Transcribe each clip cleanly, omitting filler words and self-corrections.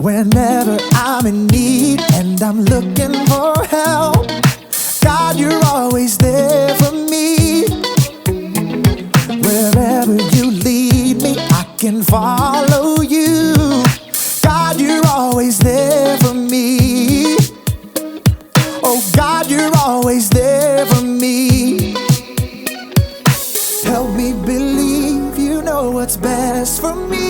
Whenever I'm in need and I'm looking for help, God, you're always there for me. Wherever you lead me, I can follow you. God, you're always there for me. Oh God, you're always there for me. Help me believe you know what's best for me.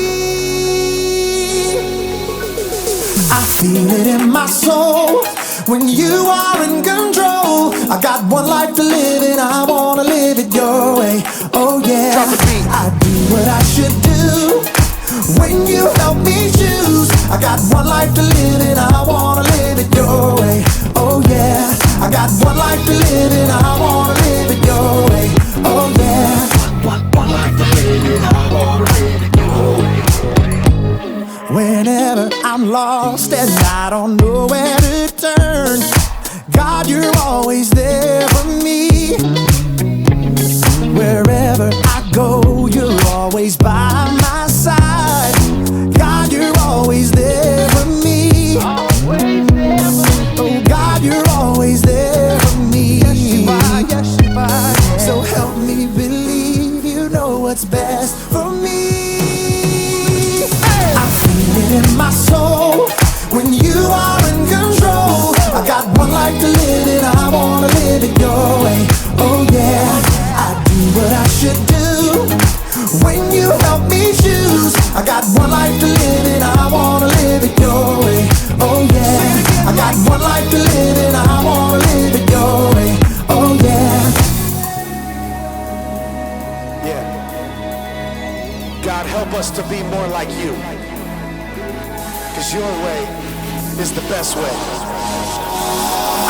I feel it in my soul when you are in control. I got one life to live and I wanna live it your way. Oh yeah, I do what I should do when you help me choose. I got one life to live and I wanna live it your way. Oh yeah, I got one life to live and I wanna live it your way. Oh yeah, one life to live and I wanna live it your way. Whenever I'm lost and I don't know where to turn, God, you're always there for me. Wherever I go, you're always by my side. God, you're always there for me. Oh God, you're always there for me. So help me believe you know what's best for me. I feel it in my soul when you are in control. I got one life to live and I wanna live it your way. Oh yeah, I do what I should do when you help me choose. I got one life to live and I wanna live it your way. Oh yeah, I got one life to live and I wanna live it your way. Oh yeah. Yeah. God, help us to be more like you, 'cause your way is the best way.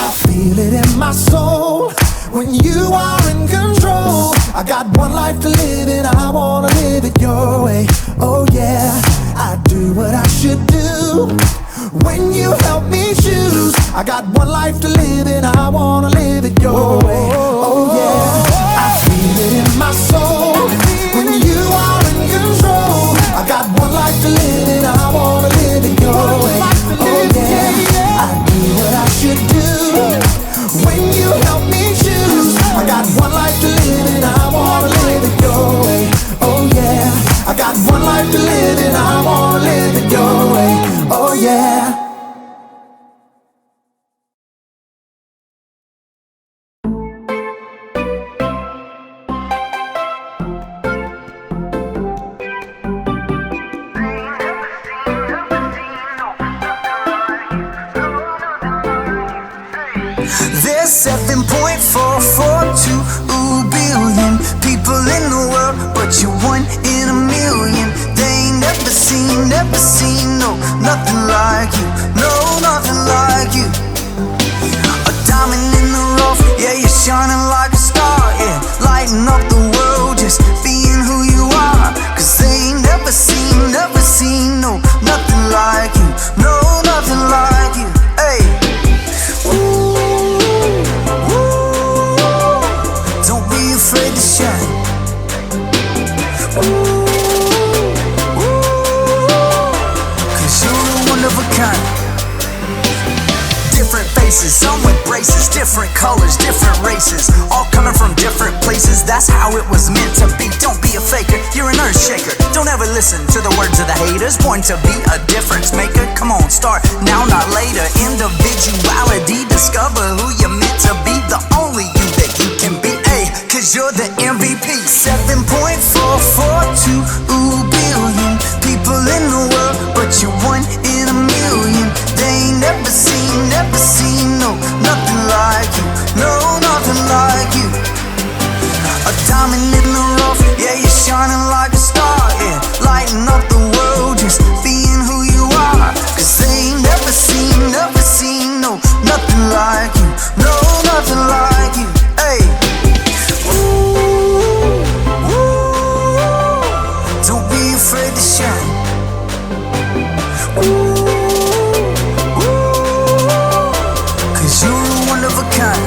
I feel it in my soul when you are in control. I got one life to live and I wanna live it your way. Oh yeah, I do what I should do when you help me choose. I got one life to live and I wanna live it your way. Oh yeah, I feel it in my soul when you are in control. I got one life to live and I wanna live it your way. Oh yeah, I do what I should do when you help me choose. I got one life to live and I wanna live it your way. Oh yeah, I got one life to live and I wanna live it your way. Oh yeah. There's 7.442 billion people in the world, but you're one in a million. They ain't never seen, no, nothing like you, no, nothing like you. A diamond in the rough, yeah, you're shining like a star, yeah, lighting up the world, just being who you are. 'Cause they ain't never seen, no, nothing like you, no, nothing like you, hey. Afraid to shine. Cause you're one of a kind. Different faces, some with braces, different colors, different races, all coming from different places. That's how it was meant to be. Don't be a faker, you're an earth shaker. Don't ever listen to the words of the haters. Born to be a difference maker. Come on, start now, not later. Individuality, discover who you're meant to be. The only you that you can be. Cause you're the MVP. 7.442 billion people in the world, but you're one in a million. They ain't never seen, no, nothing like you, no, nothing like you. A diamond in the rough, yeah, you're shining like a star, yeah, lighting up the world, just being who you are. 'Cause they ain't never seen, no, nothing like you, no, nothing like you, hey. Don't be afraid to shine. Cause you're one of a kind.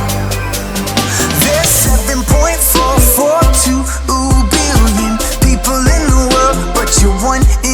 There's 7.442 billion people in the world, but you're one in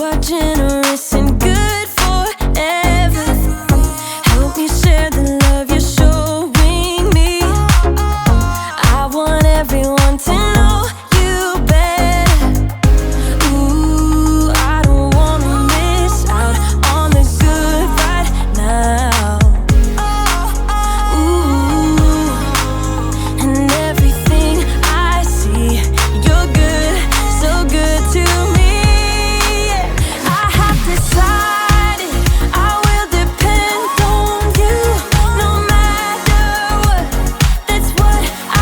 are generous and good forever. Help me share the love you're showing me. I want everyone to know you better. Ooh, I don't wanna miss out on the good right now. Ooh, and everything I see, you're good, so good to me. I have decided I will depend on you no matter what. That's what I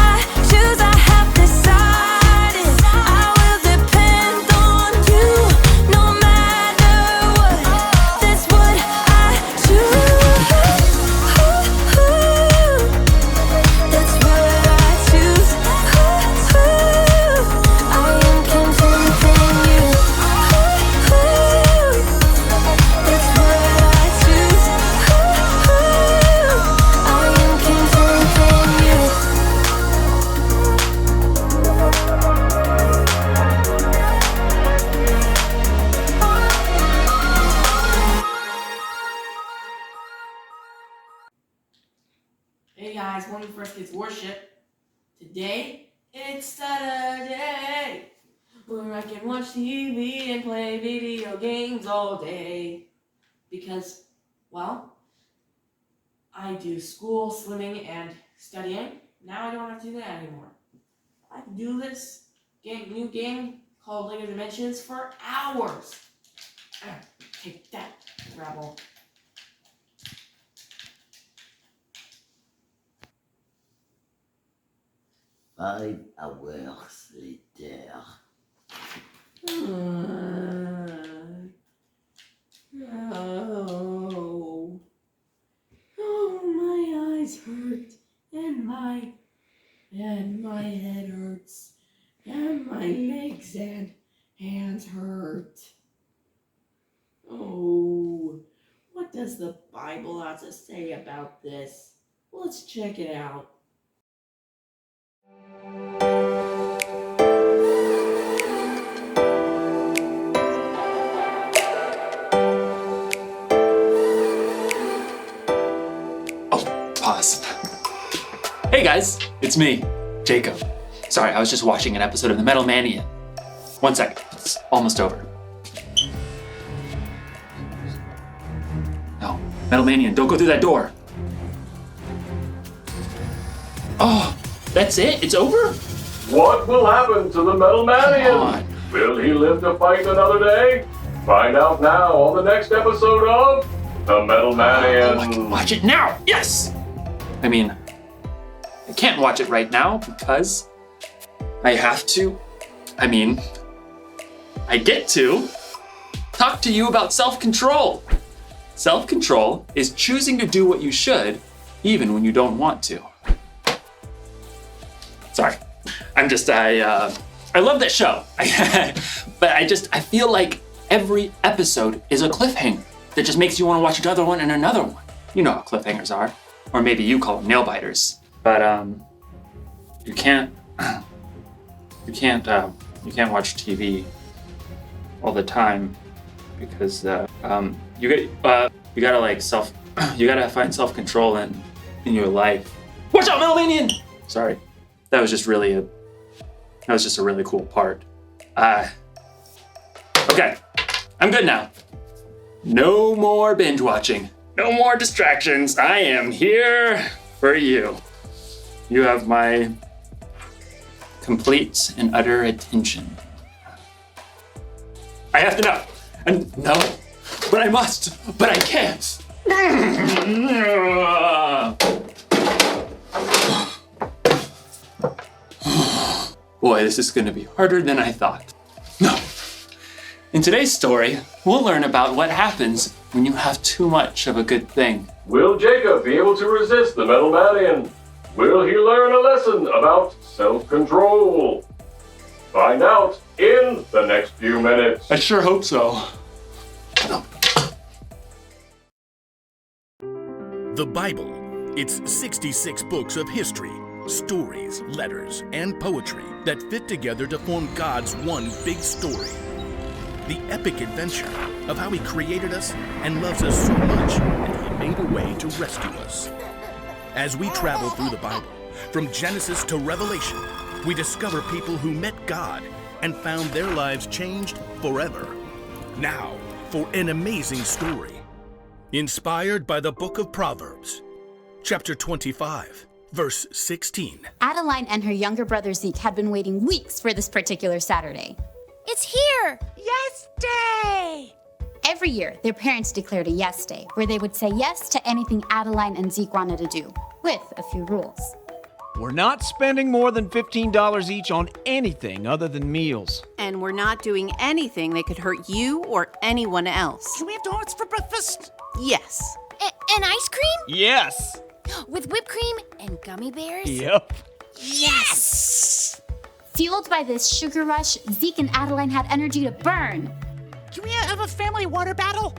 choose. I have decided I will depend on you no matter what. That's what I choose. That's what I choose. I am content in you. That's what I choose. I am content in you. Hey guys, Morning First Kids Worship. Today, it's Saturday, where I can watch TV and play video games all day. Because, well, I do school, swimming, and studying. Now I don't have to do that anymore. I can do this new game called Lego Dimensions for hours. Take that, Rabble. Five hours later. Oh, my eyes hurt, and my head hurts, and my legs and hands hurt. Oh, what does the Bible have to say about this? Let's check it out. Pause. Hey guys, it's me, Jacob. Sorry, I was just watching an episode of The Metal Manian. 1 second, it's almost over. No, Metal Manian, don't go through that door. Oh, that's it? It's over? What will happen to the Metal Come Manian? on. Will he live to fight another day? Find out now on the next episode of The Metal Manian. Oh, I can watch it now, yes! I mean, I can't watch it right now because I have to, I get to talk to you about self-control. Self-control is choosing to do what you should, even when you don't want to. Sorry, I love that show. But I feel like every episode is a cliffhanger that just makes you want to watch another one and another one. You know how cliffhangers are. Or maybe you call them nail biters. But you can't watch TV all the time because you gotta find self-control in your life. Watch out, Metal Manian! Sorry, that was just a really cool part. Okay, I'm good now. No more binge watching. No more distractions. I am here for you. You have my complete and utter attention. I have to know. And no, but I must, but I can't. Boy, this is gonna be harder than I thought. No. In today's story, we'll learn about what happens when you have too much of a good thing. Will Jacob be able to resist the Metal Manian? Will he learn a lesson about self-control? Find out in the next few minutes. I sure hope so. The Bible. It's 66 books of history, stories, letters, and poetry that fit together to form God's one big story. the epic adventure of how he created us and loves us so much that he made a way to rescue us. As we travel through the Bible, from Genesis to Revelation, we discover people who met God and found their lives changed forever. Now, for an amazing story. Inspired by the book of Proverbs, chapter 25, verse 16. Adeline and her younger brother Zeke had been waiting weeks for this particular Saturday. It's here! Yes Day! Every year, their parents declared a yes day, where they would say yes to anything Adeline and Zeke wanted to do, with a few rules. We're not spending more than $15 each on anything other than meals. And we're not doing anything that could hurt you or anyone else. Can we have donuts for breakfast? Yes. And ice cream? Yes! With whipped cream and gummy bears? Yep. Yes! Fueled by this sugar rush, Zeke and Adeline had energy to burn. Can we have a family water battle?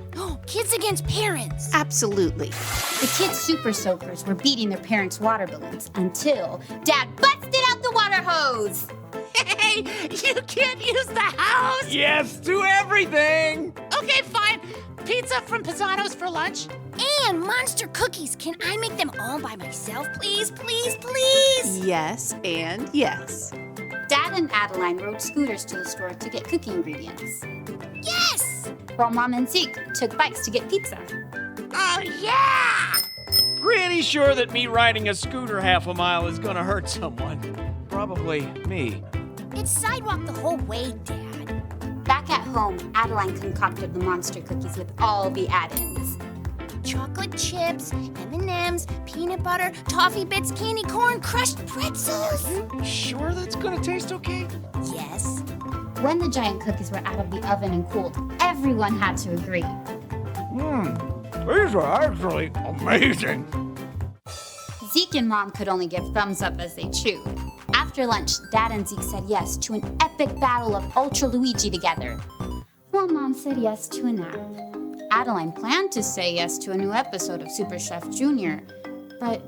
Kids against parents. Absolutely. The kids' super soakers were beating their parents' water balloons until Dad busted out the water hose. Hey, you can't use the house! Yes to everything! Okay, fine. Pizza from Pisano's for lunch. And monster cookies. Can I make them all by myself, please, please, please? Yes and yes. Dad and Adeline rode scooters to the store to get cookie ingredients. Yes! While Mom and Zeke took bikes to get pizza. Oh, yeah! Pretty sure that me riding a scooter half a mile is gonna hurt someone. Probably me. It's sidewalk the whole way, Dad. Back at home, Adeline concocted the monster cookies with all the add-ins. Chocolate chips, M&Ms, peanut butter, toffee bits, candy corn, crushed pretzels. Sure that's gonna taste okay? Yes. When the giant cookies were out of the oven and cooled, everyone had to agree. These are actually amazing. Zeke and Mom could only give thumbs up as they chewed. After lunch, Dad and Zeke said yes to an epic battle of Ultra Luigi together, while Mom said yes to a nap. Adeline planned to say yes to a new episode of Super Chef Junior, but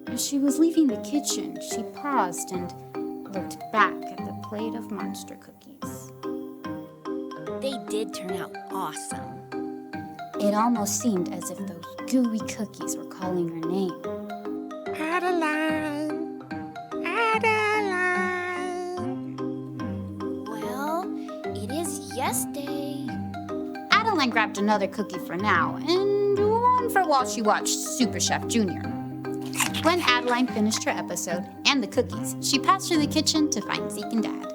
as she was leaving the kitchen, she paused and looked back at the plate of monster cookies. They did turn out awesome. It almost seemed as if those gooey cookies were calling her name. Adeline! Adeline! Well, it is yes day. Adeline grabbed another cookie for now, and one for while she watched Super Chef Junior. When Adeline finished her episode and the cookies, she passed through the kitchen to find Zeke and Dad.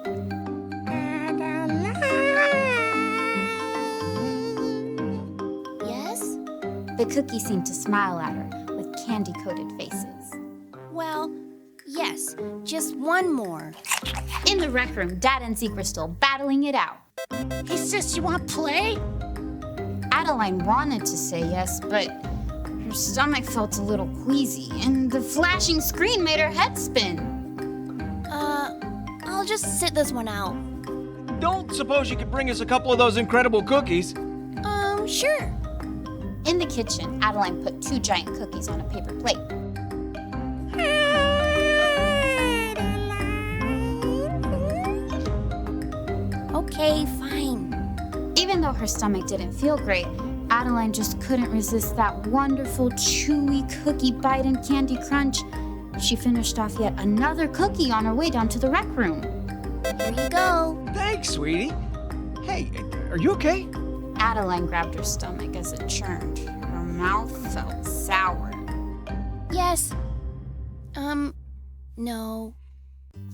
Yes? The cookies seemed to smile at her with candy-coated faces. Well, yes, just one more. In the rec room, Dad and Zeke were still battling it out. Hey, sis, you want to play? Adeline wanted to say yes, but her stomach felt a little queasy, and the flashing screen made her head spin. I'll just sit this one out. Don't suppose you could bring us a couple of those incredible cookies? Sure. In the kitchen, Adeline put 2 giant cookies on a paper plate. Okay, fine. Even though her stomach didn't feel great, Adeline just couldn't resist that wonderful chewy cookie bite and candy crunch. She finished off yet another cookie on her way down to the rec room. Here you go. Thanks, sweetie. Hey, are you okay? Adeline grabbed her stomach as it churned. Her mouth felt sour. Yes. No.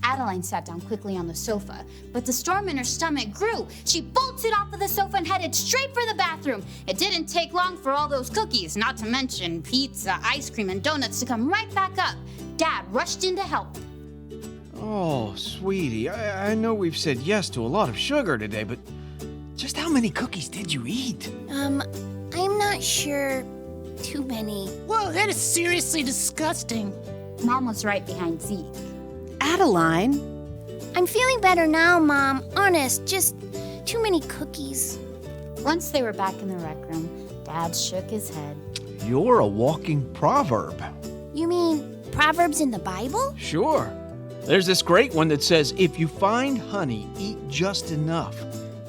Adeline sat down quickly on the sofa, but the storm in her stomach grew. She bolted off of the sofa and headed straight for the bathroom. It didn't take long for all those cookies, not to mention pizza, ice cream, and donuts to come right back up. Dad rushed in to help. Oh, sweetie, I know we've said yes to a lot of sugar today, but just how many cookies did you eat? I'm not sure. Too many. Whoa, that is seriously disgusting. Mom was right behind Zeke. Adeline? I'm feeling better now, Mom. Honest, just too many cookies. Once they were back in the rec room, Dad shook his head. You're a walking proverb. You mean Proverbs in the Bible? Sure. There's this great one that says, if you find honey, eat just enough.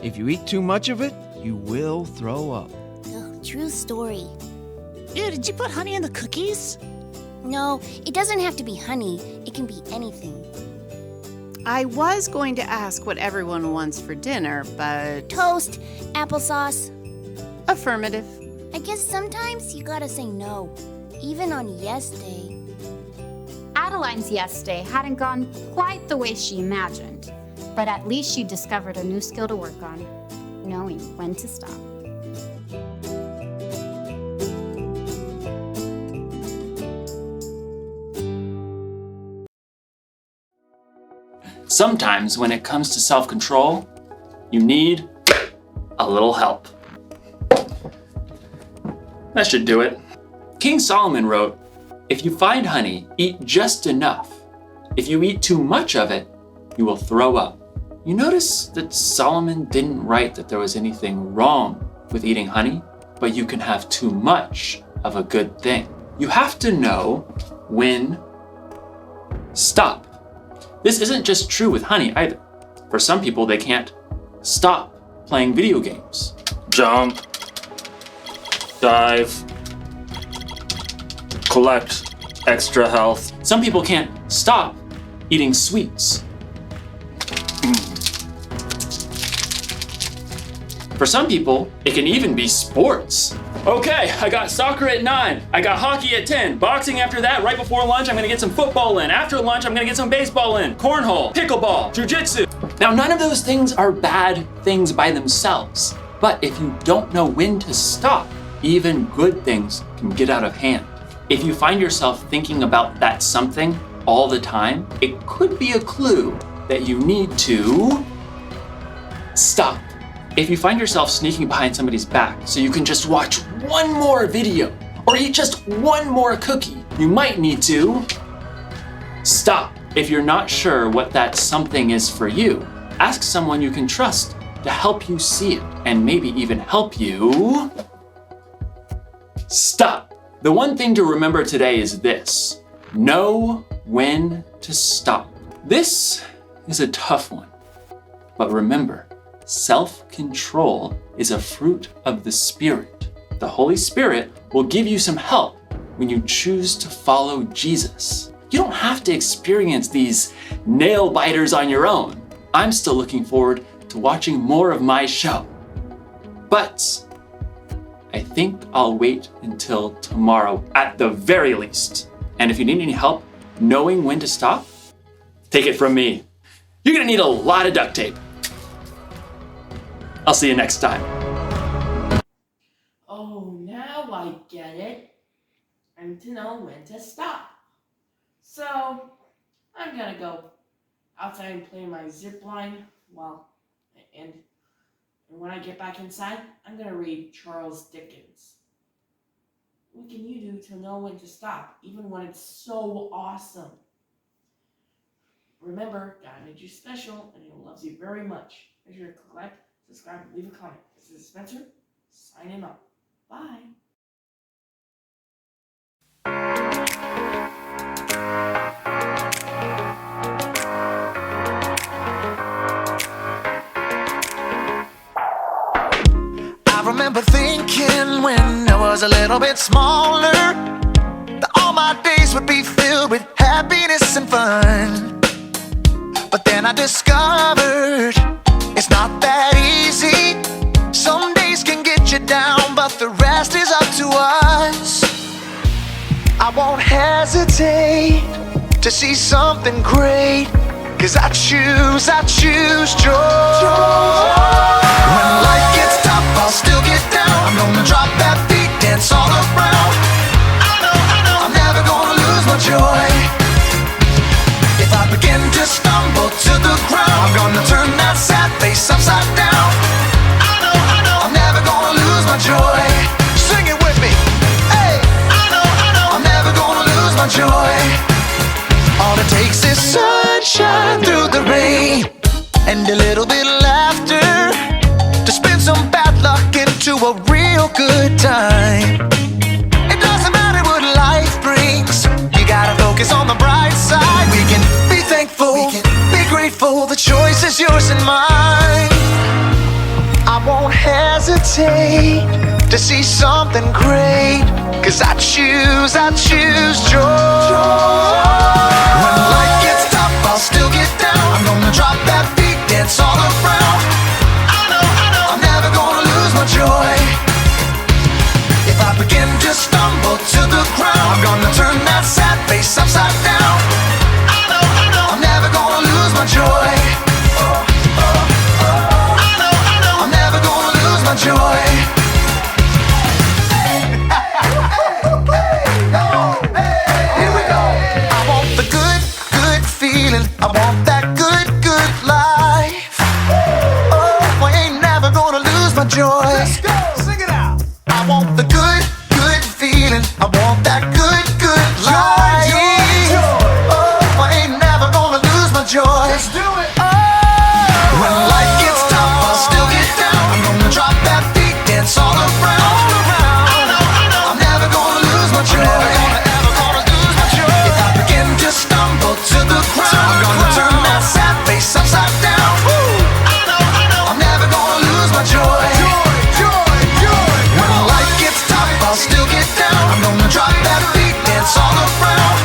If you eat too much of it, you will throw up. Oh, true story. Ew, did you put honey in the cookies? No, it doesn't have to be honey. It can be anything. I was going to ask what everyone wants for dinner, but... Toast, applesauce. Affirmative. I guess sometimes you gotta say no, even on yes day. Adeline's yes day hadn't gone quite the way she imagined, but at least she discovered a new skill to work on, knowing when to stop. Sometimes when it comes to self-control, you need a little help. That should do it. King Solomon wrote, "If you find honey, eat just enough. If you eat too much of it, you will throw up." You notice that Solomon didn't write that there was anything wrong with eating honey, but you can have too much of a good thing. You have to know when stop. This isn't just true with honey either. For some people, they can't stop playing video games. Jump, dive, collect extra health. Some people can't stop eating sweets. For some people, it can even be sports. Okay, I got soccer at 9. I got hockey at 10. Boxing after that. Right before lunch, I'm gonna get some football in. After lunch, I'm gonna get some baseball in. Cornhole, pickleball, jujitsu. Now, none of those things are bad things by themselves. But if you don't know when to stop, even good things can get out of hand. If you find yourself thinking about that something all the time, it could be a clue that you need to stop. If you find yourself sneaking behind somebody's back so you can just watch one more video or eat just one more cookie, you might need to stop. If you're not sure what that something is for you, ask someone you can trust to help you see it and maybe even help you stop. The one thing to remember today is this: know when to stop. This is a tough one, but remember, self-control is a fruit of the Spirit. The Holy Spirit will give you some help when you choose to follow Jesus. You don't have to experience these nail biters on your own. I'm still looking forward to watching more of my show. But I think I'll wait until tomorrow at the very least. And if you need any help knowing when to stop, take it from me. You're gonna need a lot of duct tape. I'll see you next time. Oh, now I get it. I'm to know when to stop. So, I'm gonna go outside and play my zip line. And when I get back inside, I'm gonna read Charles Dickens. What can you do to know when to stop, even when it's so awesome? Remember, God made you special, and He loves you very much. Make sure to click like, subscribe, and leave a comment. This is Spencer, signing off. Bye. I remember thinking when I was a little bit smaller that all my days would be filled with happiness and fun. But then I discovered it's not that easy. Some days can get you down, but the rest is up to us. I won't hesitate to see something great, 'cause I choose joy. When life gets tough, I'll still get down. I'm gonna drop that beat, dance all around. I know, I'm never gonna lose my joy. If I begin to stumble to the ground, I'm gonna turn that sad face upside down. I know, I'm never gonna lose my joy. Sing it with me. Hey, I know, I'm never gonna lose my joy. All it takes is sunshine through the rain and a little bit of laughter to spin some bad luck into a real good time. It doesn't matter what life brings, you gotta focus on the bright side. We can be thankful, be grateful, the choice is yours and mine. won't hesitate to see something great, 'cause I choose joy. When life gets tough, I'll still get down. I'm gonna drop that beat, dance all around. I know, I'm never gonna lose my joy. If I begin to stumble to the ground, I'm gonna turn that sad face upside down. I know, I'm never gonna lose my joy. I know, I'm never gonna lose my joy. Here we go. I want the good, good feeling. I want that good, good life. Oh, I ain't never gonna lose my joy. Let's go, sing it out. I want the good, good feeling. I want that good, good life. Oh, I ain't never gonna lose my joy. Let's do it. Oh, when life gets tough, I'll still get down. I'm gonna drop that beat, dance all around. I know, I'm never gonna lose my joy. Never gonna lose my joy. If I begin to stumble to the ground, I'm gonna turn that sad face upside down. I know, I'm never gonna lose my joy. When life gets tough, I'll still get down. I'm gonna drop that beat, dance all around.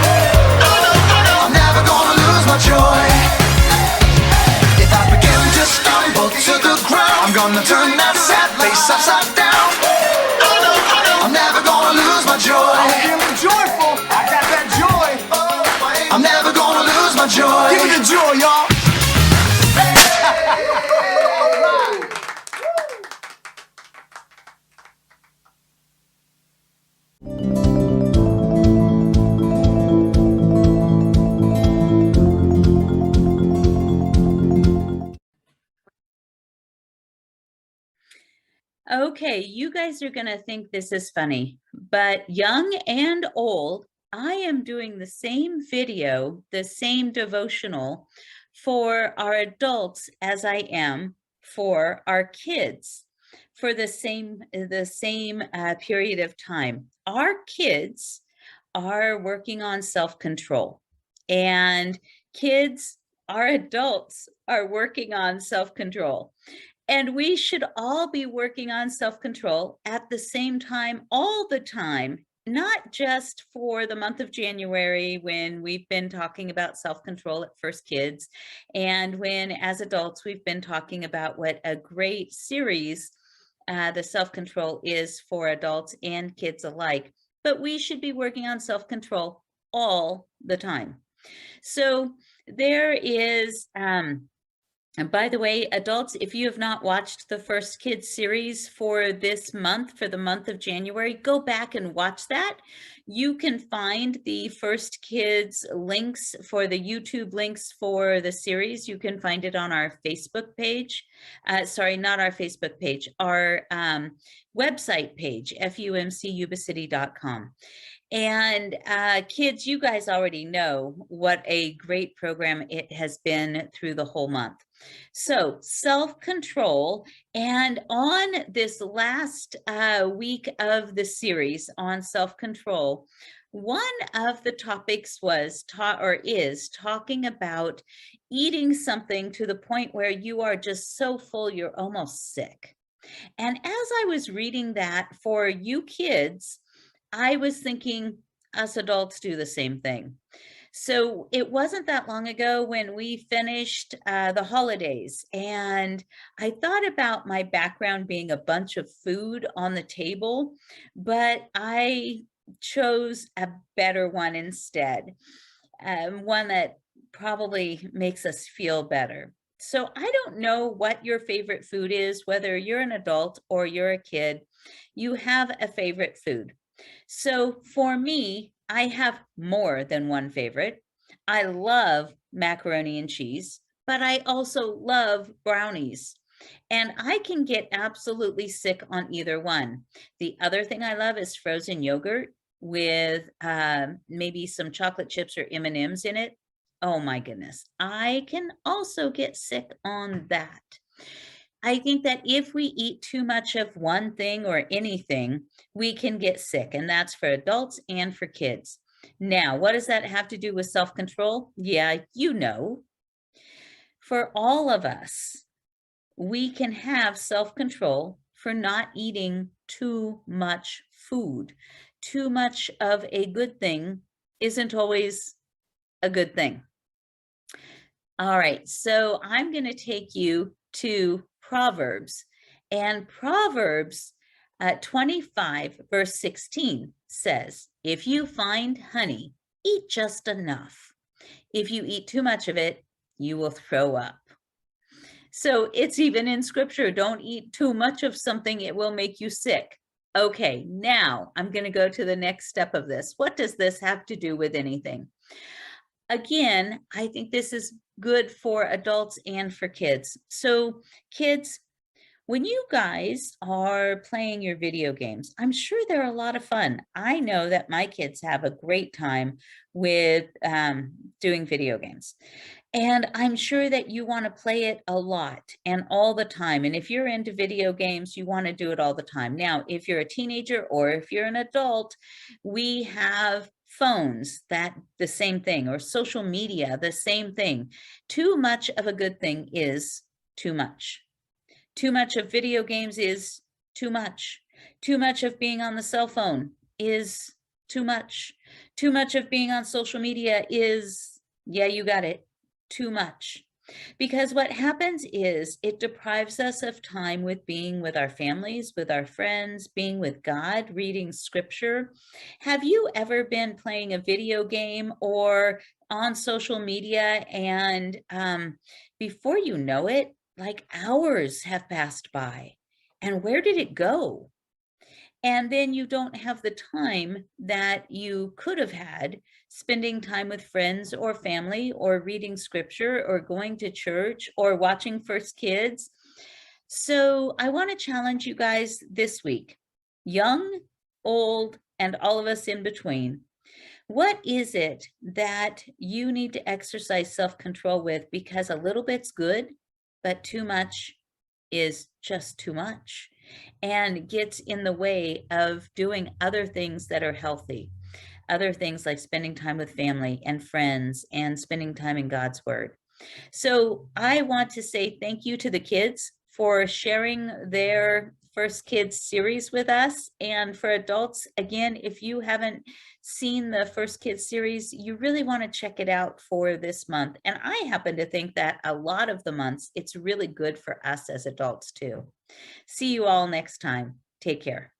I'm never gonna lose my joy. If I begin to stumble to the ground, I'm gonna turn that sad face upside down. I'm never gonna lose my joy. I'm feeling joyful. I got that joy. I'm never gonna lose my joy. Give me the joy, y'all. Okay, you guys are going to think this is funny, but young and old, I am doing the same video, the same devotional for our adults as I am for our kids for the same period of time. Our kids are working on self-control, and kids, our adults, are working on self-control. And we should all be working on self-control at the same time, all the time, not just for the month of January when we've been talking about self-control at First Kids, and when as adults we've been talking about what a great series the self-control is for adults and kids alike. But we should be working on self-control all the time. So there is and by the way, adults, if you have not watched the First Kids series for this month, for the month of January, go back and watch that. You can find the First Kids links for the YouTube links for the series. You can find it on our Facebook page. Sorry, not our Facebook page, our website page, fumcubacity.com. And kids, you guys already know what a great program it has been through the whole month. So self-control, and on this last week of the series on self-control, one of the topics was is talking about eating something to the point where you are just so full you're almost sick. And as I was reading that for you kids, I was thinking us adults do the same thing. So it wasn't that long ago when we finished the holidays, and I thought about my background being a bunch of food on the table, but I chose a better one instead, one that probably makes us feel better. So I don't know what your favorite food is, whether you're an adult or you're a kid, you have a favorite food. So for me, I have more than one favorite. I love macaroni and cheese, but I also love brownies. And I can get absolutely sick on either one. The other thing I love is frozen yogurt with maybe some chocolate chips or M&Ms in it. Oh my goodness, I can also get sick on that. I think that if we eat too much of one thing or anything, we can get sick, and that's for adults and for kids. Now, what does that have to do with self-control? Yeah, you know. For all of us, we can have self-control for not eating too much food. Too much of a good thing isn't always a good thing. All right, so I'm going to take you to Proverbs, and Proverbs 25 verse 16 says, if you find honey, eat just enough. If you eat too much of it, you will throw up. So it's even in scripture, don't eat too much of something, it will make you sick. Okay, now I'm going to go to the next step of this. What does this have to do with anything? Again, I think this is good for adults and for kids. So kids, when you guys are playing your video games, I'm sure they're a lot of fun. I know that my kids have a great time with doing video games. And I'm sure that you want to play it a lot and all the time. And if you're into video games, you want to do it all the time. Now, if you're a teenager or if you're an adult, we have phones, that the same thing, or social media, the same thing. Too much of a good thing is too much. Too much of video games is too much. Too much of being on the cell phone is too much. Too much of being on social media is, yeah, you got it, too much. Because what happens is it deprives us of time with being with our families, with our friends, being with God, reading scripture. Have you ever been playing a video game or on social media and before you know it, like hours have passed by, and where did it go? And then you don't have the time that you could have had spending time with friends or family or reading scripture or going to church or watching First Kids. So I want to challenge you guys this week, young, old, and all of us in between. What is it that you need to exercise self-control with? Because a little bit's good, but too much is just too much and gets in the way of doing other things that are healthy, other things like spending time with family and friends and spending time in God's Word. So I want to say thank you to the kids for sharing their First Kids series with us. And for adults, again, if you haven't seen the First Kids series, you really want to check it out for this month. And I happen to think that a lot of the months, it's really good for us as adults too. See you all next time. Take care.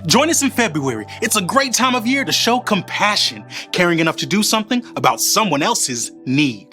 Join us in February. It's a great time of year to show compassion, caring enough to do something about someone else's need.